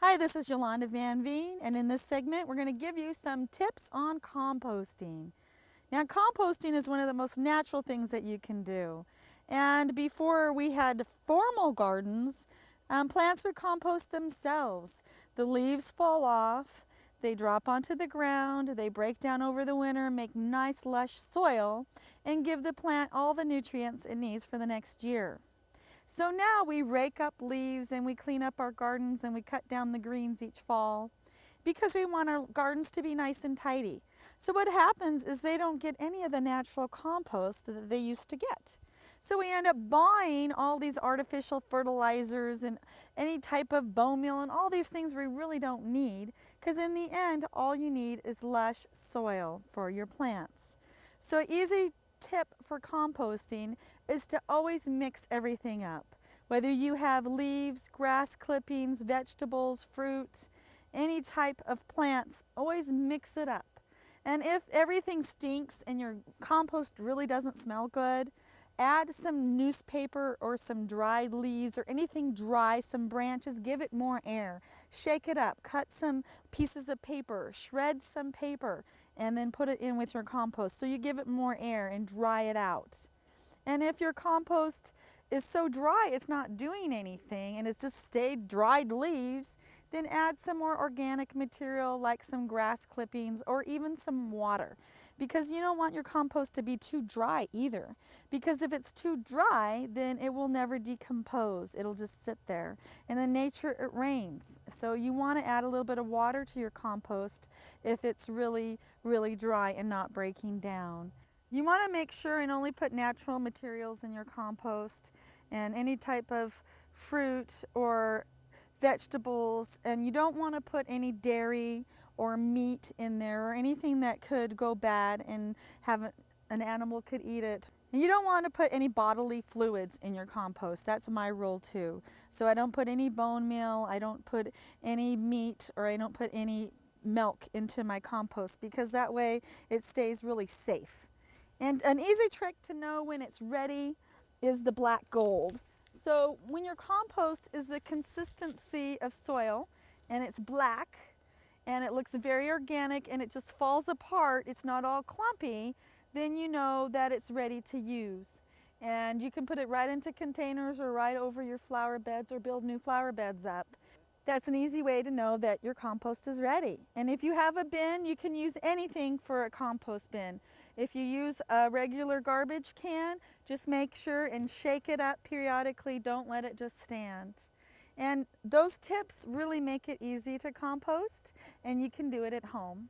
Hi, this is Yolanda Vanveen, and in this segment, we're going to give you some tips on composting. Now, composting is one of the most natural things that you can do. And before we had formal gardens, plants would compost themselves. The leaves fall off, they drop onto the ground, they break down over the winter, make nice lush soil, and give the plant all the nutrients it needs for the next year. So now we rake up leaves and we clean up our gardens and we cut down the greens each fall because we want our gardens to be nice and tidy. So what happens is they don't get any of the natural compost that they used to get. So we end up buying all these artificial fertilizers and any type of bone meal and all these things we really don't need, because in the end all you need is lush soil for your plants. So easy tip for composting is to always mix everything up. Whether you have leaves, grass clippings, vegetables, fruit, any type of plants, always mix it up. And if everything stinks and your compost really doesn't smell good, add some newspaper or some dried leaves or anything dry, some branches, give it more air. Shake it up, cut some pieces of paper, shred some paper, and then put it in with your compost so you give it more air and dry it out. And if your compost is so dry it's not doing anything and it's just stayed dried leaves, then add some more organic material like some grass clippings or even some water, because you don't want your compost to be too dry either, because if it's too dry then it will never decompose. It'll just sit there, and in nature it rains, so you want to add a little bit of water to your compost if it's really dry and not breaking down. You want to make sure and only put natural materials in your compost, and any type of fruit or vegetables, and you don't want to put any dairy or meat in there or anything that could go bad and have an animal could eat it. And you don't want to put any bodily fluids in your compost. That's my rule too. So I don't put any bone meal, I don't put any meat, or I don't put any milk into my compost, because that way it stays really safe. And an easy trick to know when it's ready is the black gold. So when your compost is the consistency of soil and it's black and it looks very organic and it just falls apart, it's not all clumpy, then you know that it's ready to use. And you can put it right into containers or right over your flower beds or build new flower beds up. That's an easy way to know that your compost is ready. And if you have a bin, you can use anything for a compost bin. If you use a regular garbage can, just make sure and shake it up periodically. Don't let it just stand. And those tips really make it easy to compost, and you can do it at home.